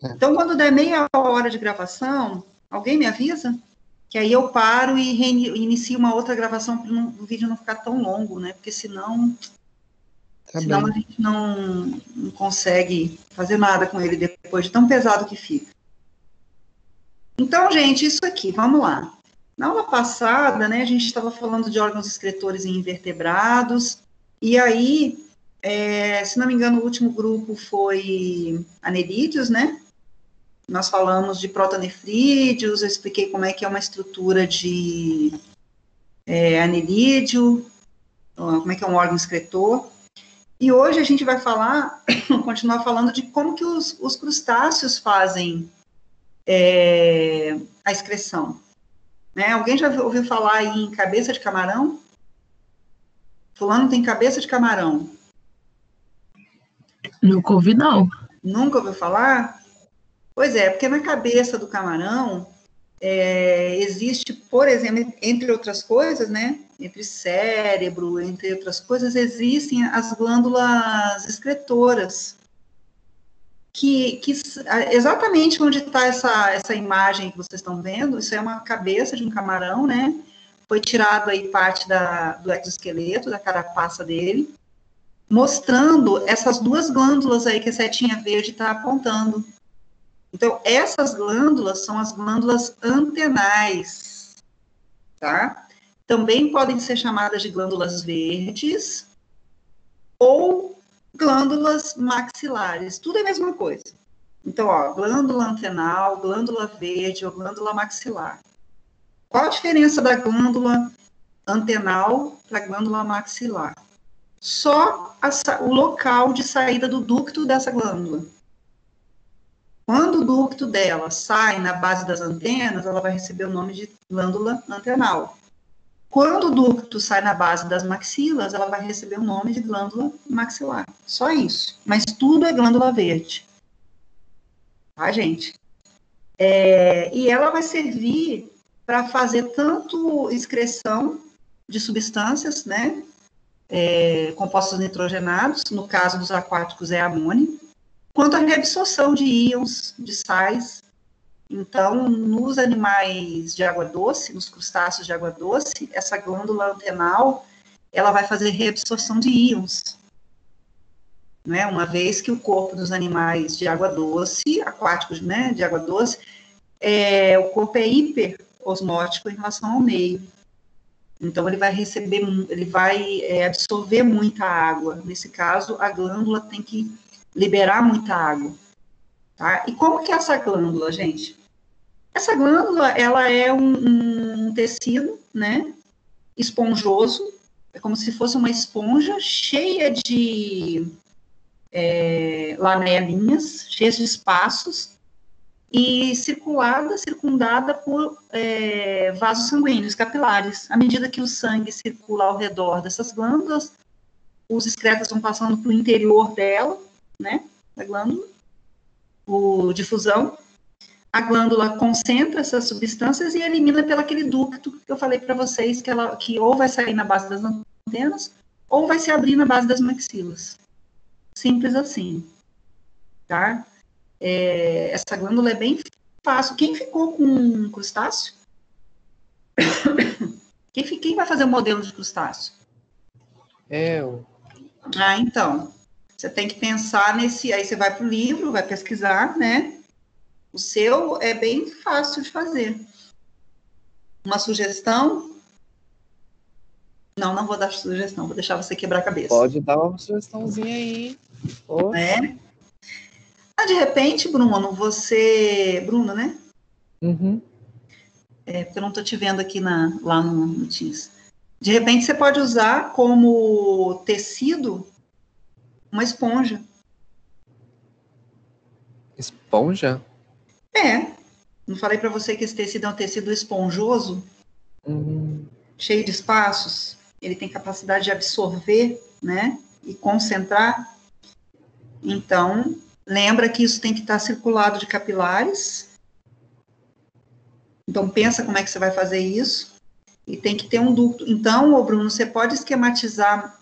Então, quando der meia hora de gravação, alguém me avisa? Que aí eu paro e inicio uma outra gravação para o vídeo não ficar tão longo, né? Porque senão a gente não consegue fazer nada com ele depois de tão pesado que fica. Então, gente, isso aqui, vamos lá. Na aula passada, né, a gente estava falando de órgãos excretores em invertebrados, e aí, se não me engano, o último grupo foi anerídeos, né? Nós falamos de protonefrídeos, eu expliquei como é que é uma estrutura de anerídeo, como é que é um órgão excretor. E hoje a gente vai continuar falando de como que os crustáceos fazem a excreção. Né? Alguém já ouviu falar aí em cabeça de camarão? Fulano tem cabeça de camarão. Nunca ouvi, não. Nunca ouviu falar? Pois é, porque na cabeça do camarão existe, por exemplo, entre outras coisas, né? Entre cérebro, entre outras coisas, existem as glândulas excretoras. Que exatamente onde está essa imagem que vocês estão vendo, isso é uma cabeça de um camarão, né? Foi tirado aí parte do exoesqueleto, da carapaça dele, mostrando essas duas glândulas aí que a setinha verde está apontando. Então, essas glândulas são as glândulas antenais, tá? Também podem ser chamadas de glândulas verdes ou glândulas maxilares, tudo é a mesma coisa. Então, ó, glândula antenal, glândula verde ou glândula maxilar. Qual a diferença da glândula antenal para a glândula maxilar? Só o local de saída do ducto dessa glândula. Quando o ducto dela sai na base das antenas, ela vai receber o nome de glândula antenal. Quando o ducto sai na base das maxilas, ela vai receber o nome de glândula maxilar. Só isso. Mas tudo é glândula verde. Tá, gente? E ela vai servir para fazer tanto excreção de substâncias, né? Compostos nitrogenados, no caso dos aquáticos é amônio, quanto a reabsorção de íons, de sais. Então, nos animais de água doce, nos crustáceos de água doce, essa glândula antenal, ela vai fazer reabsorção de íons. Né? Uma vez que o corpo dos animais de água doce, aquáticos, né, de água doce, o corpo é hiperosmótico em relação ao meio. Então, ele vai absorver muita água. Nesse caso, a glândula tem que liberar muita água. Tá? E como que é essa glândula, gente? Essa glândula, ela é um tecido, né, esponjoso, é como se fosse uma esponja cheia de lamelinhas, cheias de espaços, e circundada por vasos sanguíneos, capilares. À medida que o sangue circula ao redor dessas glândulas, os excretas vão passando para o interior dela, né, da glândula, por difusão. A glândula concentra essas substâncias e elimina pelo aquele ducto que eu falei para vocês, que ou vai sair na base das antenas, ou vai se abrir na base das maxilas. Simples assim, tá? Essa glândula é bem fácil. Quem ficou com um crustáceo? Quem vai fazer o modelo de crustáceo? Eu. Então, você tem que pensar nesse, aí você vai para o livro, vai pesquisar, né? O seu é bem fácil de fazer. Uma sugestão? Não vou dar sugestão, vou deixar você quebrar a cabeça. Pode dar uma sugestãozinha aí. De repente, Bruno, Bruno, né? Uhum. Porque eu não estou te vendo aqui lá no Teams. De repente, você pode usar como tecido uma esponja. Esponja? Não falei para você que esse tecido é um tecido esponjoso? Cheio de espaços? Ele tem capacidade de absorver, né? E concentrar. Então, lembra que isso tem que estar circulado de capilares. Então, pensa como é que você vai fazer isso. E tem que ter um ducto. Então, Bruno, você pode esquematizar.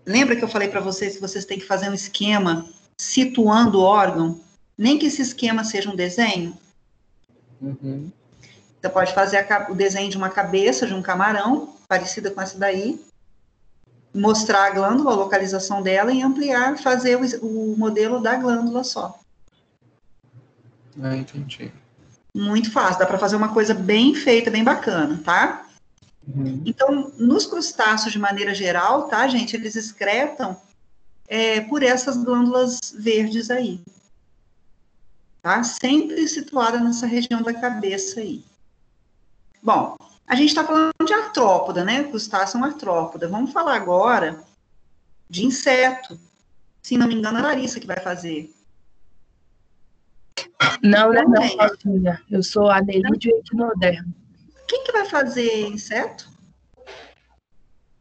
Lembra que eu falei para vocês que vocês têm que fazer um esquema situando o órgão? Nem que esse esquema seja um desenho. Uhum. Você pode fazer o desenho de uma cabeça de um camarão, parecida com essa daí, mostrar a glândula, a localização dela e ampliar, fazer o modelo da glândula só. Ah, entendi. Muito fácil, dá para fazer uma coisa bem feita, bem bacana, tá? Uhum. Então, nos crustáceos, de maneira geral, tá, gente, eles excretam por essas glândulas verdes aí, tá? Sempre situada nessa região da cabeça aí. Bom, a gente está falando de artrópoda, né? Crustáceo é uma artrópoda. Vamos falar agora de inseto. Se não me engano, é a Larissa que vai fazer. Não, Então, não, gente, Paulinha. Eu sou a Nelídio Equinodermo. quem que vai fazer inseto?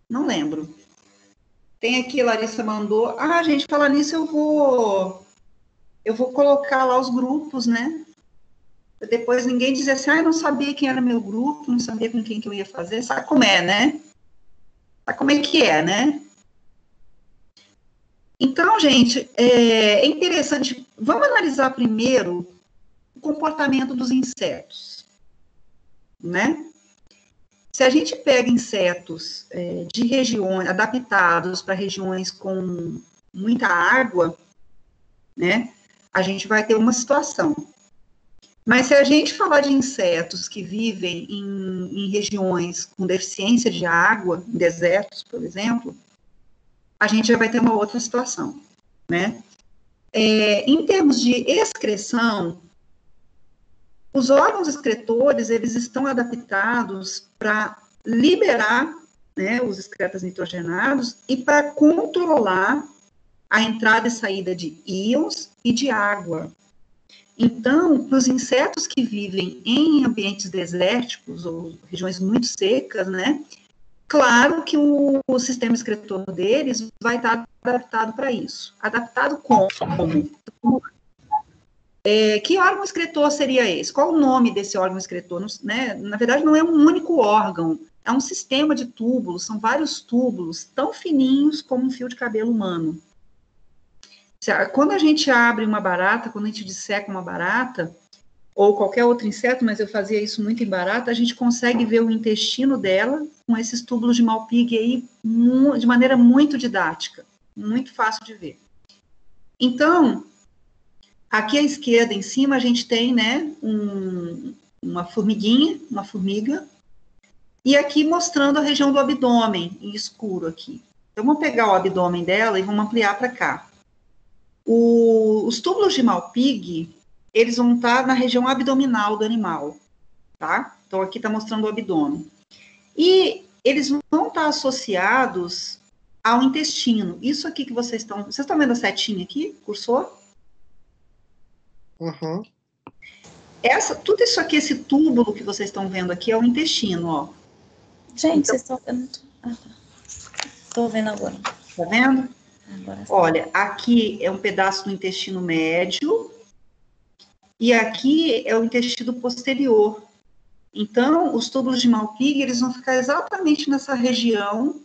Não lembro. Tem aqui, Larissa mandou. Ah, gente, falar nisso, eu vou colocar lá os grupos, né? Depois ninguém dizer assim, eu não sabia quem era meu grupo, não sabia com quem que eu ia fazer. Sabe como é, né? Sabe como é que é, né? Então, gente, é interessante. Vamos analisar primeiro o comportamento dos insetos, né? Se a gente pega insetos de regiões adaptados para regiões com muita água, né? A gente vai ter uma situação. Mas se a gente falar de insetos que vivem em regiões com deficiência de água, em desertos, por exemplo, a gente já vai ter uma outra situação, né? Em termos de excreção, os órgãos excretores, eles estão adaptados para liberar, né, os excretas nitrogenados e para controlar a entrada e saída de íons e de água. Então, para os insetos que vivem em ambientes desérticos ou regiões muito secas, né, claro que o sistema excretor deles vai estar adaptado para isso. Adaptado como? Que órgão excretor seria esse? Qual o nome desse órgão excretor? Né? Na verdade, não é um único órgão, é um sistema de túbulos, são vários túbulos, tão fininhos como um fio de cabelo humano. Quando a gente abre uma barata, quando a gente disseca uma barata, ou qualquer outro inseto, mas eu fazia isso muito em barata, a gente consegue ver o intestino dela com esses túbulos de Malpighi aí de maneira muito didática, muito fácil de ver. Então, aqui à esquerda, em cima, a gente tem, né, uma formiguinha, uma formiga, e aqui mostrando a região do abdômen, em escuro aqui. Então, vamos pegar o abdômen dela e vamos ampliar para cá. Os túbulos de Malpighi, eles vão estar na região abdominal do animal, tá? Então, aqui está mostrando o abdômen. E eles vão estar associados ao intestino. Isso aqui que vocês estão vendo a setinha aqui, cursor? Uhum. Tudo isso aqui, esse túbulo que vocês estão vendo aqui é o intestino, ó. Gente, então, vocês estão vendo? Ah, tá. Estou vendo agora. Tá vendo? Agora sim. Olha, aqui é um pedaço do intestino médio e aqui é o intestino posterior. Então, os túbulos de Malpighi, eles vão ficar exatamente nessa região,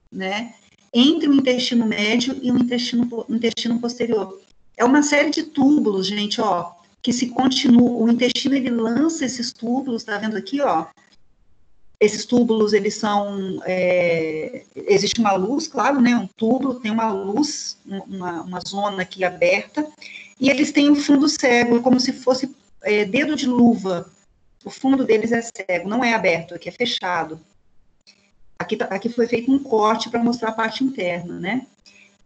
né, entre o intestino médio e o intestino posterior. É uma série de túbulos, gente, ó, que se continua, o intestino, ele lança esses túbulos, tá vendo aqui, ó? Esses túbulos, eles são, existe uma luz, claro, né, um túbulo, tem uma luz, uma zona aqui aberta, e eles têm um fundo cego, como se fosse dedo de luva. O fundo deles é cego, não é aberto, aqui é fechado. Aqui foi feito um corte para mostrar a parte interna, né?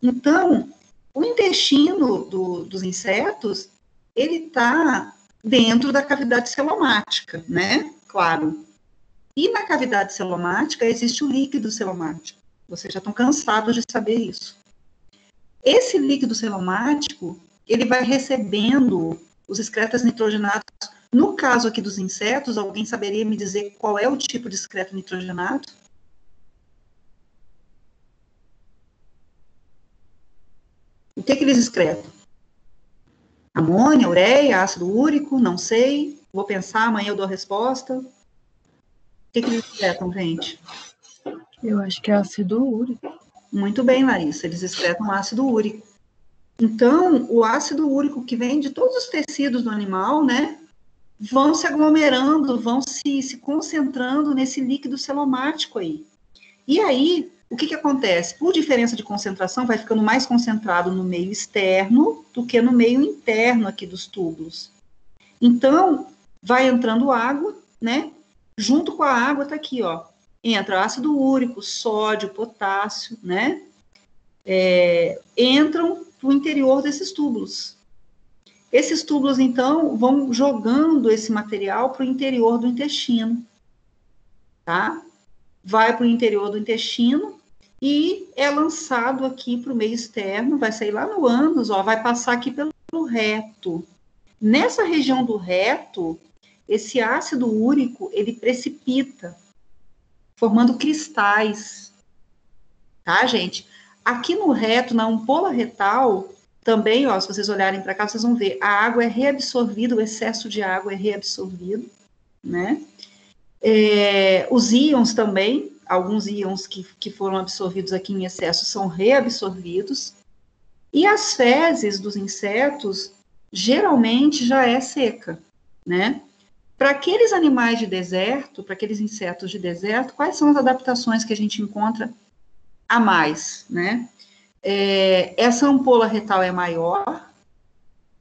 Então, o intestino dos insetos, ele está dentro da cavidade celomática, né? Claro. E na cavidade celomática existe o líquido celomático. Vocês já estão cansados de saber isso. Esse líquido celomático, ele vai recebendo os excretas nitrogenados. No caso aqui dos insetos, alguém saberia me dizer qual é o tipo de excreto nitrogenado? O que eles excretam? Amônia, ureia, ácido úrico, não sei. Vou pensar, amanhã eu dou a resposta. O que eles excretam, gente? Eu acho que é ácido úrico. Muito bem, Larissa, eles excretam ácido úrico. Então, o ácido úrico que vem de todos os tecidos do animal, né, vão se aglomerando, vão se concentrando nesse líquido celomático aí. E aí, o que acontece? Por diferença de concentração, vai ficando mais concentrado no meio externo do que no meio interno aqui dos túbulos. Então, vai entrando água, né? Junto com a água tá aqui, ó. Entra ácido úrico, sódio, potássio, né? Entram no interior desses túbulos. Esses túbulos, então, vão jogando esse material para o interior do intestino, tá? Vai para o interior do intestino e é lançado aqui para o meio externo, vai sair lá no ânus, ó, vai passar aqui pelo reto. Nessa região do reto, esse ácido úrico, ele precipita, formando cristais, tá, gente? Aqui no reto, na ampola retal, também, ó, se vocês olharem para cá, vocês vão ver, a água é reabsorvida, o excesso de água é reabsorvido, né? Os íons também, alguns íons que foram absorvidos aqui em excesso são reabsorvidos, e as fezes dos insetos, geralmente, já é seca, né? Para aqueles animais de deserto, para aqueles insetos de deserto, quais são as adaptações que a gente encontra a mais, né? Essa ampola retal é maior,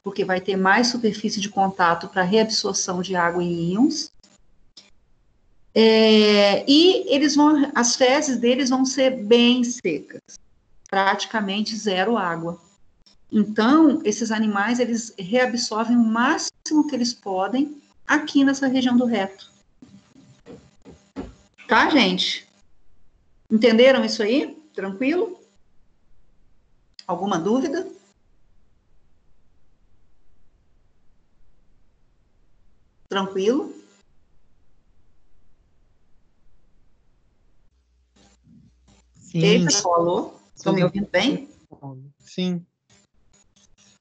porque vai ter mais superfície de contato para reabsorção de água e íons. E as fezes deles vão ser bem secas, praticamente zero água. Então, esses animais, eles reabsorvem o máximo que eles podem aqui nessa região do reto. Tá, gente? Entenderam isso aí? Tranquilo? Alguma dúvida? Tranquilo? Sim. Eita, falou? Estão me ouvindo bem? Sim.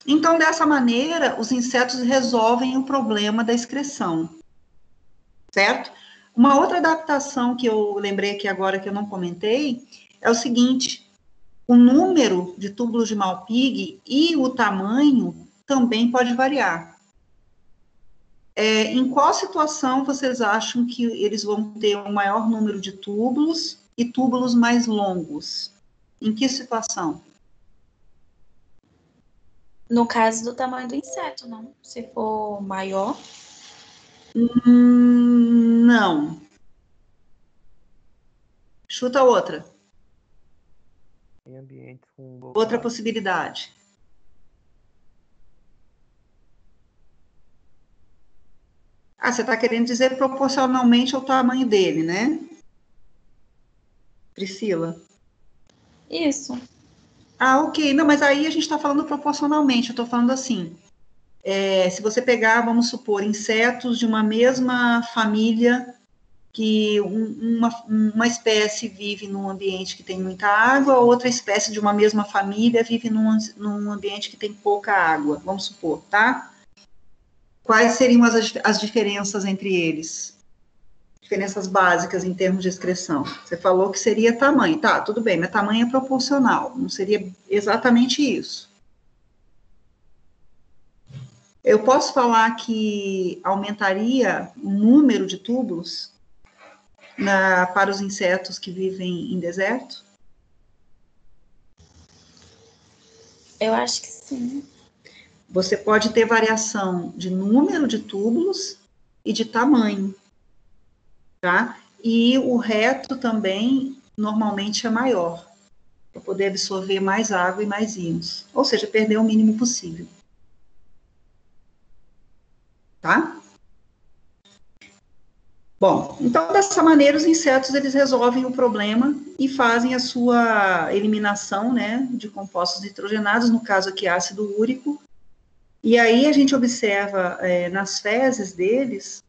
Então, dessa maneira, os insetos resolvem o problema da excreção, certo? Uma outra adaptação que eu lembrei aqui agora, que eu não comentei, é o seguinte: o número de túbulos de Malpighi e o tamanho também pode variar. Em qual situação vocês acham que eles vão ter um maior número de túbulos e túbulos mais longos? Em que situação? No caso do tamanho do inseto, não? Se for maior. Não. Chuta outra. Em ambientes com Outra possibilidade. Você está querendo dizer proporcionalmente ao tamanho dele, né? Priscila? Isso. Ok. Não, mas aí a gente está falando proporcionalmente. Eu estou falando assim, se você pegar, vamos supor, insetos de uma mesma família, que uma espécie vive num ambiente que tem muita água, outra espécie de uma mesma família vive num ambiente que tem pouca água, vamos supor, tá? Quais seriam as diferenças entre eles? Diferenças básicas em termos de excreção. Você falou que seria tamanho. Tá, tudo bem, mas tamanho é proporcional. Não seria exatamente isso. Eu posso falar que aumentaria o número de túbulos para os insetos que vivem em deserto? Eu acho que sim. Você pode ter variação de número de túbulos e de tamanho, tá? E o reto também, normalmente, é maior, para poder absorver mais água e mais íons. Ou seja, perder o mínimo possível. Tá? Bom, então, dessa maneira, os insetos, eles resolvem o problema e fazem a sua eliminação, né, de compostos nitrogenados, no caso aqui, ácido úrico. E aí a gente observa nas fezes deles,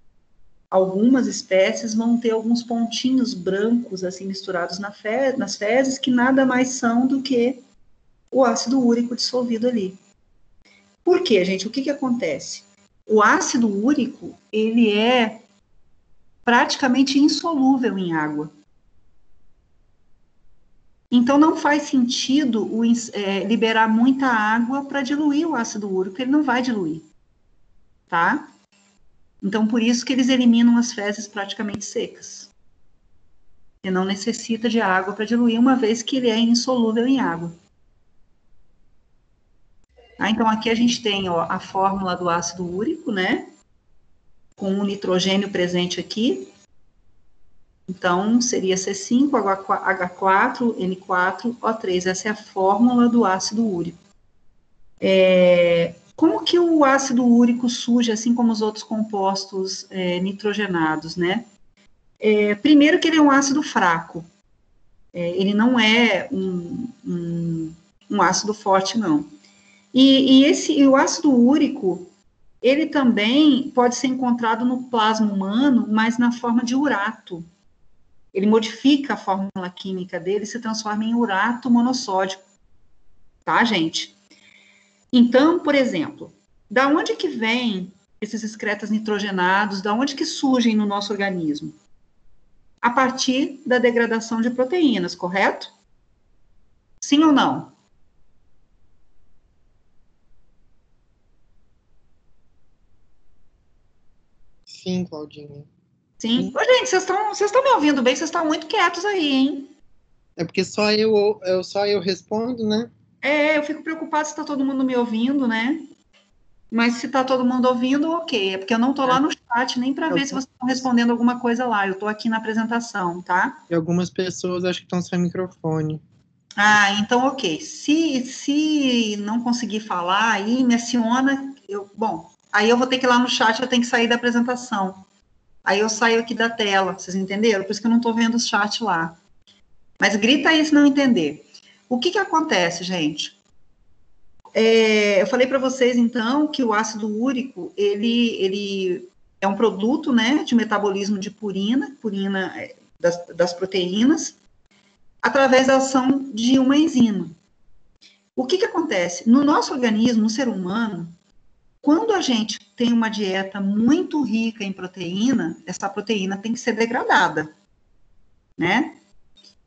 algumas espécies vão ter alguns pontinhos brancos, assim, misturados nas fezes, que nada mais são do que o ácido úrico dissolvido ali. Por quê, gente? O que acontece? O ácido úrico, ele é praticamente insolúvel em água. Então, não faz sentido liberar muita água para diluir o ácido úrico, ele não vai diluir, tá? Então, por isso que eles eliminam as fezes praticamente secas. E não necessita de água para diluir, uma vez que ele é insolúvel em água. Então, aqui a gente tem a fórmula do ácido úrico, né? Com o nitrogênio presente aqui. Então, seria C5, H4, N4, O3. Essa é a fórmula do ácido úrico. Como que o ácido úrico surge, assim como os outros compostos nitrogenados, né? Primeiro que ele é um ácido fraco. Ele não é um ácido forte, não. E o ácido úrico, ele também pode ser encontrado no plasma humano, mas na forma de urato. Ele modifica a fórmula química dele e se transforma em urato monossódico. Tá, gente? Então, por exemplo, da onde que vem esses excretas nitrogenados, da onde que surgem no nosso organismo? A partir da degradação de proteínas, correto? Sim ou não? Sim, Claudinha. Sim. Ô, gente, vocês estão me ouvindo bem? Vocês estão muito quietos aí, hein? É porque só eu respondo, né? Eu fico preocupada se está todo mundo me ouvindo, né? Mas se está todo mundo ouvindo, ok. É porque eu não estou lá no chat nem para ver se vocês estão respondendo alguma coisa lá. Eu estou aqui na apresentação, tá? E algumas pessoas acho que estão sem microfone. Ah, então ok. Se não conseguir falar, aí me aciona. Bom, aí eu vou ter que ir lá no chat, eu tenho que sair da apresentação. Aí eu saio aqui da tela, vocês entenderam? Por isso que eu não estou vendo o chat lá. Mas grita aí se não entender. O que acontece, gente? Eu falei para vocês, então, que o ácido úrico, ele é um produto, né, de metabolismo de purina das proteínas, através da ação de uma enzima. O que acontece? No nosso organismo, no ser humano, quando a gente tem uma dieta muito rica em proteína, essa proteína tem que ser degradada, né?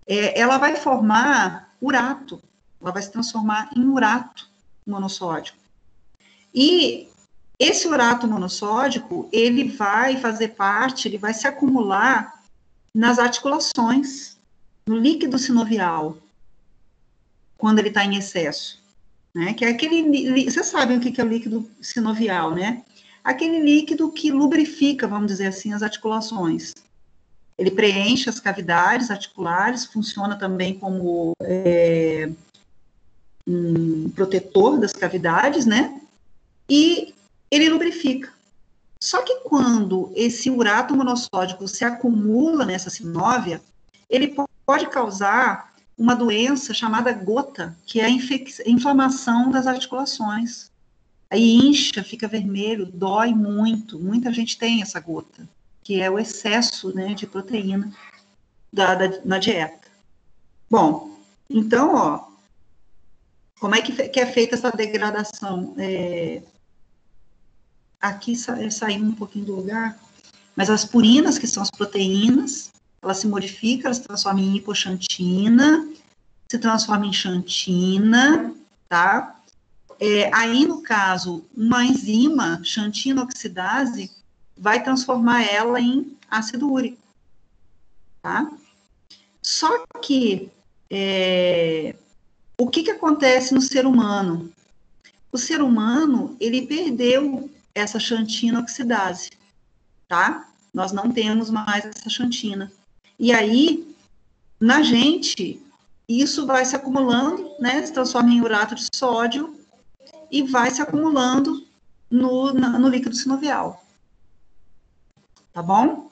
Ela vai formar urato, ela vai se transformar em urato monossódico. E esse urato monossódico, ele vai fazer parte, ele vai se acumular nas articulações, no líquido sinovial, quando ele está em excesso, né? Que é aquele, vocês sabem o que é o líquido sinovial, né? Aquele líquido que lubrifica, vamos dizer assim, as articulações. Ele preenche as cavidades articulares, funciona também como um protetor das cavidades, né? E ele lubrifica. Só que quando esse urato monossódico se acumula nessa sinóvia, ele pode causar uma doença chamada gota, que é a inflamação das articulações. Aí incha, fica vermelho, dói muito. Muita gente tem essa gota, que é o excesso, né, de proteína na dieta. Bom, então, ó, como é que é feita essa degradação? Aqui saiu um pouquinho do lugar, mas as purinas, que são as proteínas, elas se modificam, elas se transformam em hipoxantina, se transformam em xantina, tá? Aí, no caso, uma enzima, xantina oxidase, vai transformar ela em ácido úrico, tá? Só que, o que acontece no ser humano? O ser humano, ele perdeu essa xantina oxidase, tá? Nós não temos mais essa xantina. E aí, na gente, isso vai se acumulando, né? Se transforma em urato de sódio e vai se acumulando no líquido sinovial. Tá bom?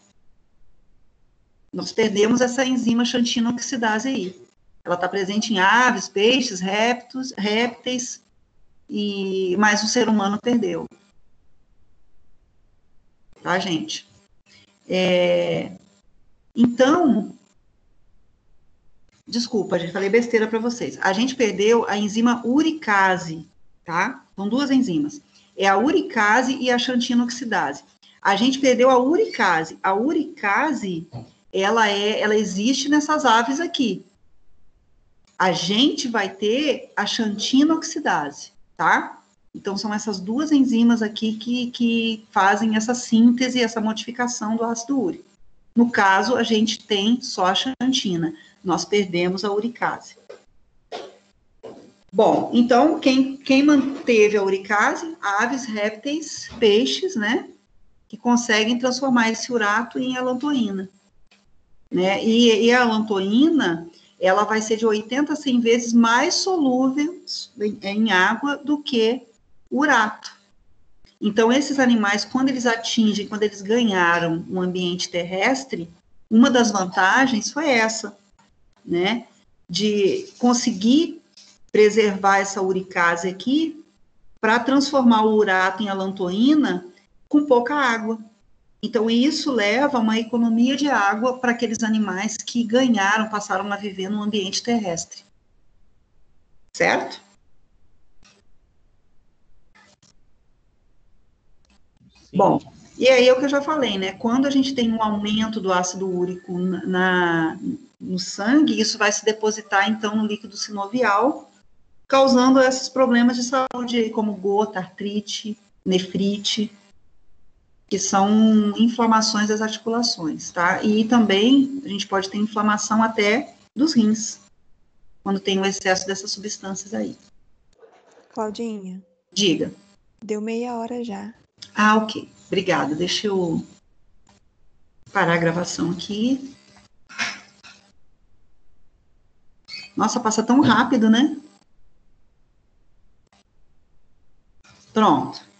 Nós perdemos essa enzima xantina oxidase aí. Ela está presente em aves, peixes, répteis, mas o ser humano perdeu. Tá, gente? Então, desculpa, gente, falei besteira para vocês. A gente perdeu a enzima uricase, tá? São duas enzimas. É a uricase e a xantina oxidase. A gente perdeu a uricase. A uricase, ela existe nessas aves aqui. a gente vai ter a xantina oxidase, tá? Então, são essas duas enzimas aqui que fazem essa síntese, essa modificação do ácido úrico. No caso, a gente tem só a xantina, nós perdemos a uricase. Bom, então, quem manteve a uricase? Aves, répteis, peixes, né? Que conseguem transformar esse urato em alantoína, né? E a alantoína, ela vai ser de 80 a 100 vezes mais solúvel em água do que o urato. Então, esses animais, quando eles ganharam um ambiente terrestre, uma das vantagens foi essa, né? De conseguir preservar essa uricase aqui para transformar o urato em alantoína com pouca água. Então, isso leva a uma economia de água para aqueles animais que ganharam, passaram a viver no ambiente terrestre. Certo? Sim. Bom, e aí é o que eu já falei, né? Quando a gente tem um aumento do ácido úrico no sangue, isso vai se depositar, então, no líquido sinovial, causando esses problemas de saúde, como gota, artrite, nefrite, que são inflamações das articulações, tá? E também a gente pode ter inflamação até dos rins, quando tem o excesso dessas substâncias aí. Claudinha, Diga. deu meia hora já. Ah, ok. Obrigada. Deixa eu parar a gravação aqui. Nossa, passa tão rápido, né? Pronto.